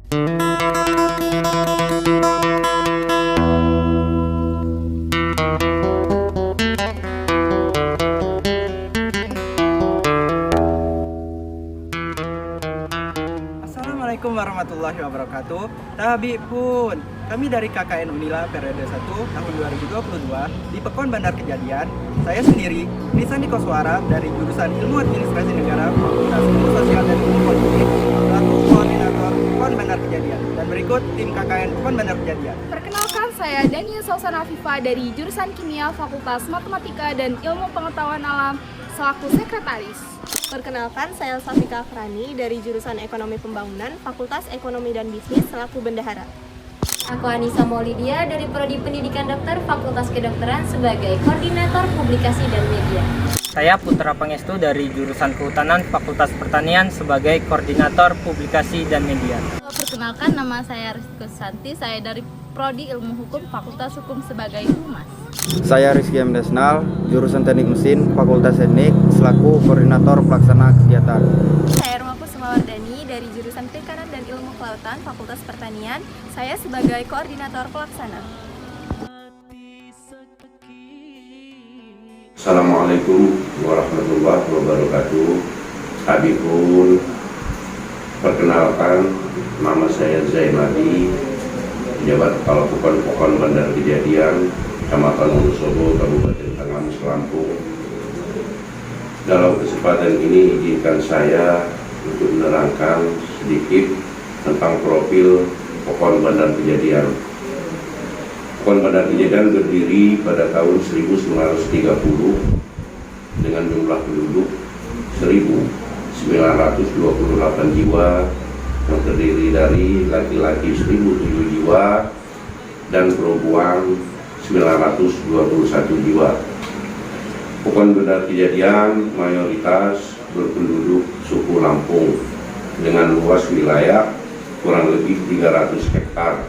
Assalamualaikum warahmatullahi wabarakatuh. Tabi pun, kami dari KKN Unila periode 1 tahun 2022 di Pekon Bandar Kejadian. Saya sendiri, Nisandi Koswara dari jurusan Ilmu Administrasi Negara Fakultas Ilmu Sosial dan Ilmu Politik, selaku koordinator Pekon Bandar Kejadian. Dan berikut tim KKN Pekon Bandar Kejadian. Perkenalkan, saya Dania Sausana Afifa dari jurusan Kimia Fakultas Matematika dan Ilmu Pengetahuan Alam selaku sekretaris. Perkenalkan, saya Safika Afrani dari jurusan Ekonomi Pembangunan, Fakultas Ekonomi dan Bisnis selaku bendahara. Aku Anissa Maulidia dari Prodi Pendidikan Dokter Fakultas Kedokteran sebagai koordinator publikasi dan media. Saya Putra Pangestu dari jurusan Kehutanan Fakultas Pertanian sebagai koordinator publikasi dan media. Perkenalkan, nama saya Rizky Santi, saya dari Prodi Ilmu Hukum Fakultas Hukum sebagai Humas. Saya Rizky M. Desnal, jurusan Teknik Mesin, Fakultas Teknik, selaku koordinator pelaksana kegiatan. Saya Rumah Kusumawardani dari jurusan Perikanan dan Ilmu Kelautan, Fakultas Pertanian. Saya sebagai koordinator pelaksana. Assalamualaikum warahmatullahi wabarakatuh. Habibun, perkenalkan, nama saya Zainadi, pejabat Kepala Pokon Bandar Kejadian, Kecamatan Wonosobo, Kabupaten Tanggamus, Lampung. Dalam kesempatan ini izinkan saya untuk menerangkan sedikit tentang profil Pokon Bandar Kejadian. Pokon Bandar Kejadian berdiri pada tahun 1930 dengan jumlah penduduk 1.928 jiwa yang terdiri dari laki-laki 1.007 jiwa dan perempuan 921 jiwa. Pokon Bandar Kejadian mayoritas berpenduduk suku Lampung dengan luas wilayah kurang lebih 300 hektar.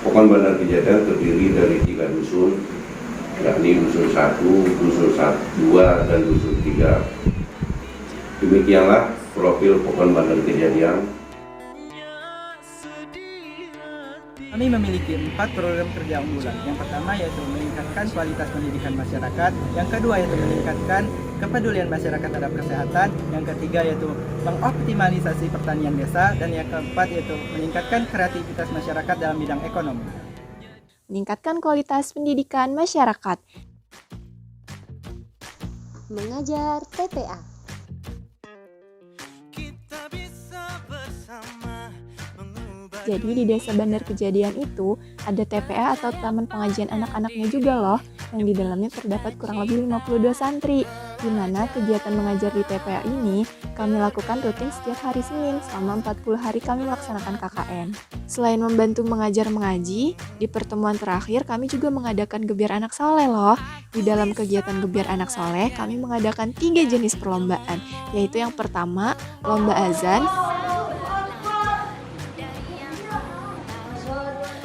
Pokon Bandar Kejadian terdiri dari 3 dusun, yakni dusun 1, dusun 2, dan dusun 3. Demikianlah profil Pokon Bandar Kejadian. Kami memiliki 4 program kerja unggulan. Yang pertama yaitu meningkatkan kualitas pendidikan masyarakat. Yang kedua yaitu meningkatkan kepedulian masyarakat terhadap kesehatan. Yang ketiga yaitu mengoptimalisasi pertanian desa. Dan yang keempat yaitu meningkatkan kreativitas masyarakat dalam bidang ekonomi. Meningkatkan kualitas pendidikan masyarakat. Mengajar TPA. Jadi di Desa Bandar Kejadian itu ada TPA atau Taman Pengajian Anak-anaknya juga loh, yang di dalamnya terdapat kurang lebih 52 santri. Di mana kegiatan mengajar di TPA ini kami lakukan rutin setiap hari Senin selama 40 hari kami melaksanakan KKN. Selain membantu mengajar mengaji, di pertemuan terakhir kami juga mengadakan gebiar anak soleh loh. Di dalam kegiatan gebiar anak soleh kami mengadakan 3 jenis perlombaan, yaitu yang pertama lomba azan,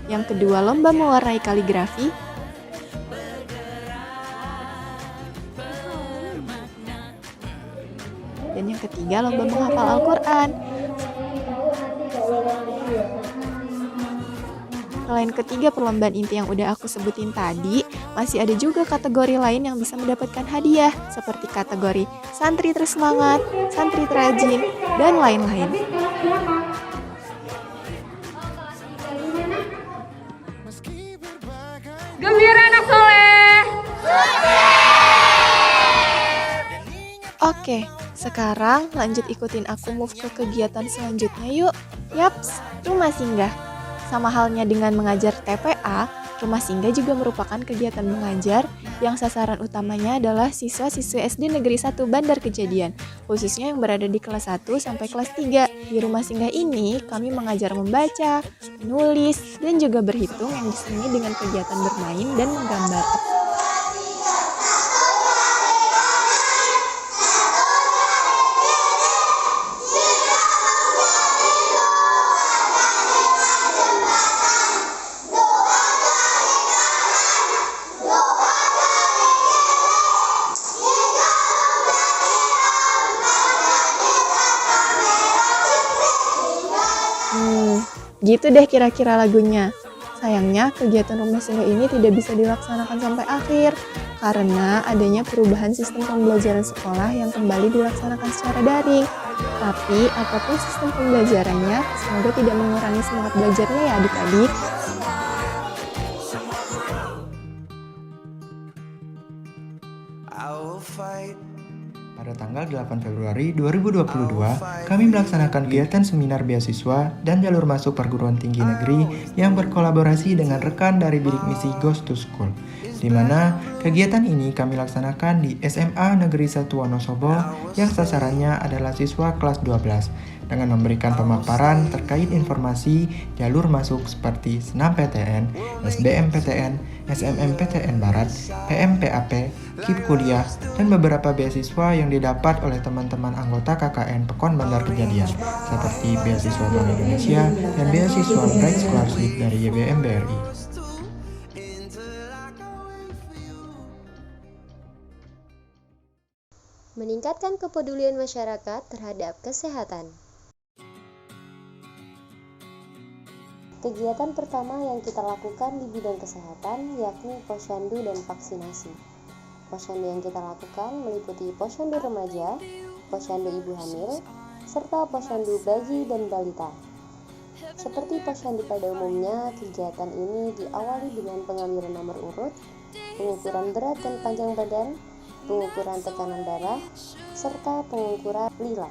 yang kedua lomba mewarnai kaligrafi, dan yang ketiga lomba menghafal Al-Quran. Selain ketiga perlombaan inti yang udah aku sebutin tadi, masih ada juga kategori lain yang bisa mendapatkan hadiah, seperti kategori santri tersemangat, santri terajin, dan lain-lain. Gembira anak soleh. Oke, sekarang lanjut ikutin aku move ke kegiatan selanjutnya yuk. Yaps, rumah singgah. Sama halnya dengan mengajar TPA, rumah singgah juga merupakan kegiatan mengajar yang sasaran utamanya adalah siswa-siswi SD Negeri 1 Bandar Kejadian, khususnya yang berada di kelas 1 sampai kelas 3. Di rumah singgah ini, kami mengajar membaca, menulis, dan juga berhitung yang diselingi dengan kegiatan bermain dan menggambar. Gitu deh kira-kira lagunya. Sayangnya kegiatan rumah singgah ini tidak bisa dilaksanakan sampai akhir karena adanya perubahan sistem pembelajaran sekolah yang kembali dilaksanakan secara daring. Tapi apapun sistem pembelajarannya, semoga tidak mengurangi semangat belajarnya ya adik-adik. Pada tanggal 8 Februari 2022, kami melaksanakan kegiatan seminar beasiswa dan jalur masuk perguruan tinggi negeri yang berkolaborasi dengan rekan dari bidik misi Ghost to School, di mana kegiatan ini kami laksanakan di SMA Negeri 1 Wonosobo yang sasarannya adalah siswa kelas 12, dengan memberikan pemaparan terkait informasi jalur masuk seperti SNMPTN, SBMPTN, SMMPTN Barat, PMPAP, KIP Kuliah, dan beberapa beasiswa yang didapat oleh teman-teman anggota KKN Pekon Bandar Kejadian, seperti beasiswa Bank Indonesia dan beasiswa Bright Scholarship dari YBM BRI. Meningkatkan kepedulian masyarakat terhadap kesehatan. Kegiatan pertama yang kita lakukan di bidang kesehatan yakni posyandu dan vaksinasi. Posyandu yang kita lakukan meliputi posyandu remaja, posyandu ibu hamil, serta posyandu bayi dan balita. Seperti posyandu pada umumnya, kegiatan ini diawali dengan pengambilan nomor urut, pengukuran berat dan panjang badan, pengukuran tekanan darah, serta pengukuran lila.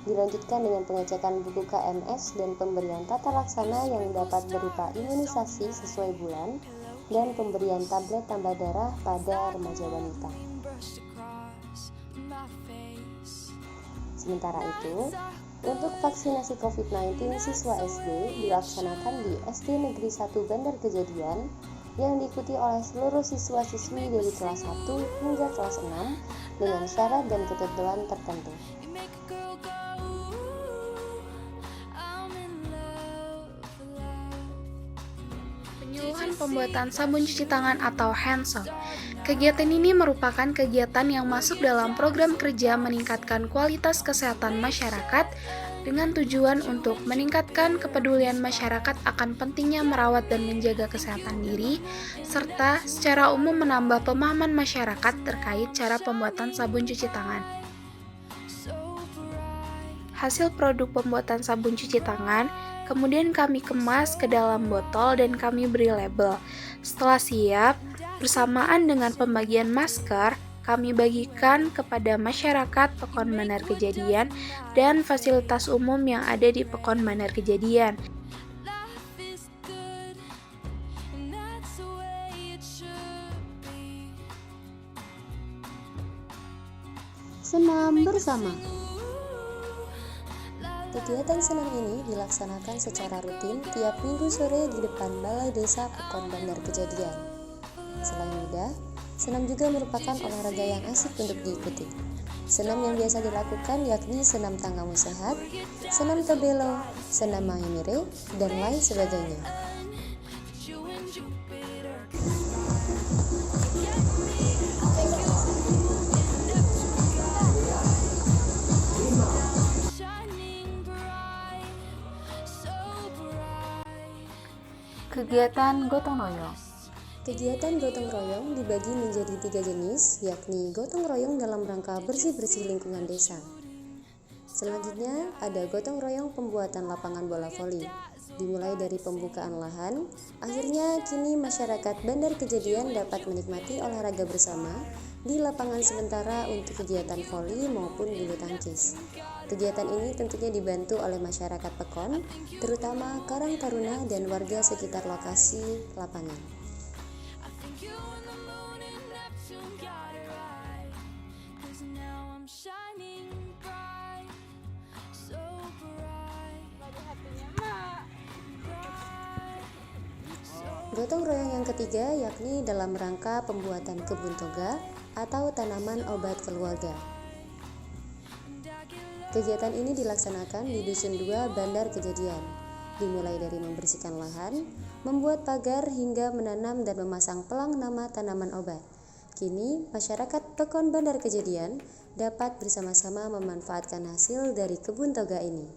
Dilanjutkan dengan pengecekan buku KMS dan pemberian tata laksana yang dapat berupa imunisasi sesuai bulan dan pemberian tablet tambah darah pada remaja wanita. Sementara itu, untuk vaksinasi COVID-19 siswa SD dilaksanakan di SD Negeri 1 Bandar Kejadian yang diikuti oleh seluruh siswa-siswi dari kelas 1 hingga kelas 6 dengan syarat dan ketentuan tertentu. Penyuluhan pembuatan sabun cuci tangan atau hand soap. Kegiatan ini merupakan kegiatan yang masuk dalam program kerja meningkatkan kualitas kesehatan masyarakat dengan tujuan untuk meningkatkan kepedulian masyarakat akan pentingnya merawat dan menjaga kesehatan diri, serta secara umum menambah pemahaman masyarakat terkait cara pembuatan sabun cuci tangan. Hasil produk pembuatan sabun cuci tangan kemudian kami kemas ke dalam botol dan kami beri label. Setelah siap, bersamaan dengan pembagian masker, kami bagikan kepada masyarakat Pekon Bandar Kejadian dan fasilitas umum yang ada di Pekon Bandar Kejadian. Senam bersama. Kegiatan senam ini dilaksanakan secara rutin tiap minggu sore di depan Balai Desa Pekon Bandar Kejadian. Selain mudah, senam juga merupakan olahraga yang asik untuk diikuti. Senam yang biasa dilakukan yakni senam tanggamu sehat, senam tebelo, senam mahimire, dan lain sebagainya. Kegiatan gotong royong. Kegiatan gotong royong dibagi menjadi 3 jenis, yakni gotong royong dalam rangka bersih-bersih lingkungan desa. Selanjutnya ada gotong royong pembuatan lapangan bola voli. Dimulai dari pembukaan lahan, akhirnya kini masyarakat Bandar Kejadian dapat menikmati olahraga bersama di lapangan sementara untuk kegiatan voli maupun bulu tangkis. Kegiatan ini tentunya dibantu oleh masyarakat Pekon, terutama Karang Taruna dan warga sekitar lokasi lapangan. Gotong royong yang ketiga yakni dalam rangka pembuatan kebun toga atau tanaman obat keluarga. Kegiatan ini dilaksanakan di Dusun 2 Bandar Kejadian, dimulai dari membersihkan lahan, membuat pagar hingga menanam dan memasang pelang nama tanaman obat. Kini, masyarakat Pekon Bandar Kejadian dapat bersama-sama memanfaatkan hasil dari kebun toga ini.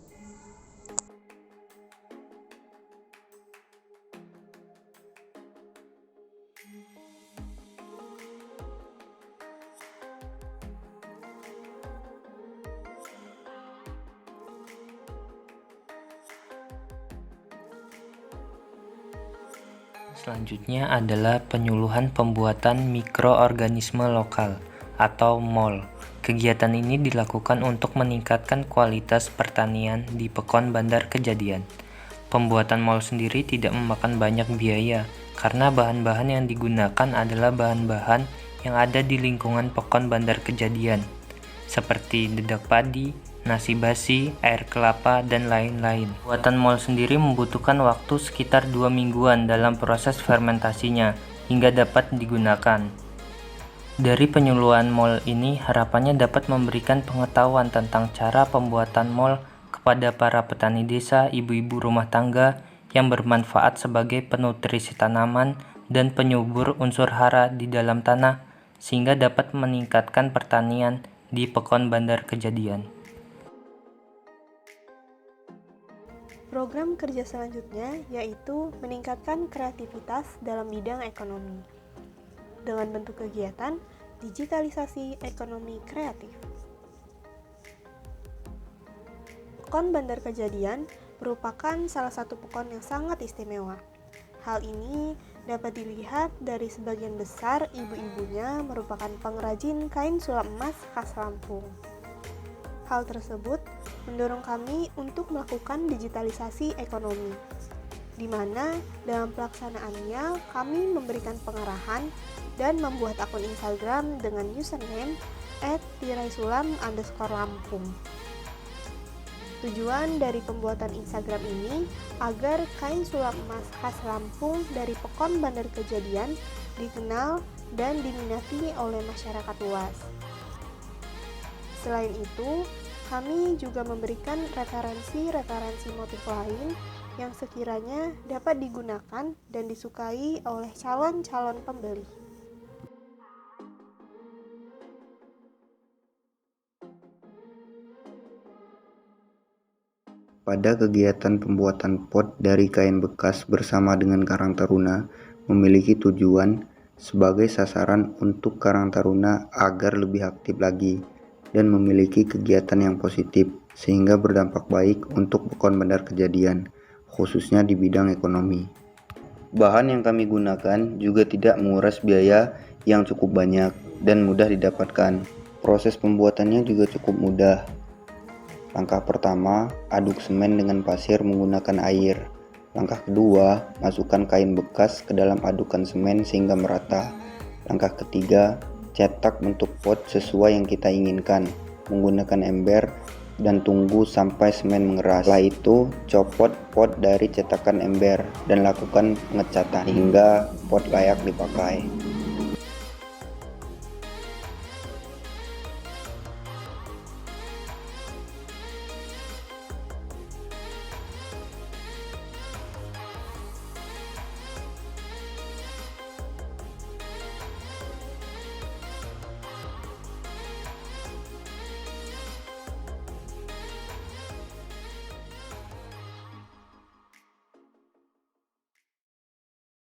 Selanjutnya adalah penyuluhan pembuatan mikroorganisme lokal atau MOL. Kegiatan ini dilakukan untuk meningkatkan kualitas pertanian di Pekon Bandar Kejadian. Pembuatan MOL sendiri tidak memakan banyak biaya karena bahan-bahan yang digunakan adalah bahan-bahan yang ada di lingkungan Pekon Bandar Kejadian, seperti dedak padi, nasi basi, air kelapa, dan lain-lain. Buatan MOL sendiri membutuhkan waktu sekitar 2 mingguan dalam proses fermentasinya hingga dapat digunakan. Dari penyuluhan MOL ini harapannya dapat memberikan pengetahuan tentang cara pembuatan MOL kepada para petani desa, ibu-ibu rumah tangga yang bermanfaat sebagai penutrisi tanaman dan penyubur unsur hara di dalam tanah sehingga dapat meningkatkan pertanian di Pekon Bandar Kejadian. Program kerja selanjutnya yaitu meningkatkan kreativitas dalam bidang ekonomi dengan bentuk kegiatan digitalisasi ekonomi kreatif. Pekon Bandar Kejadian merupakan salah satu pekon yang sangat istimewa. Hal ini dapat dilihat dari sebagian besar ibu-ibunya merupakan pengrajin kain sulap emas khas Lampung. Hal tersebut mendorong kami untuk melakukan digitalisasi ekonomi, di mana dalam pelaksanaannya kami memberikan pengarahan dan membuat akun Instagram dengan username @tiraisulam_lampung. Tujuan dari pembuatan Instagram ini agar kain sulap emas khas Lampung dari Pekon Bandar Kejadian dikenal dan diminati oleh masyarakat luas. Selain itu, kami juga memberikan referensi-referensi motif lain yang sekiranya dapat digunakan dan disukai oleh calon-calon pembeli. Pada kegiatan pembuatan pot dari kain bekas bersama dengan Karang Taruna memiliki tujuan sebagai sasaran untuk Karang Taruna agar lebih aktif lagi dan memiliki kegiatan yang positif sehingga berdampak baik untuk Pekon Bandar Kejadian, khususnya di bidang ekonomi. Bahan yang kami gunakan juga tidak menguras biaya yang cukup banyak dan mudah didapatkan. Proses pembuatannya juga cukup mudah. Langkah pertama, aduk semen dengan pasir menggunakan air. Langkah kedua, masukkan kain bekas ke dalam adukan semen sehingga merata. Langkah ketiga, cetak bentuk pot sesuai yang kita inginkan menggunakan ember dan tunggu sampai semen mengeras. Setelah itu, copot pot dari cetakan ember dan lakukan pengecatan hingga pot layak dipakai.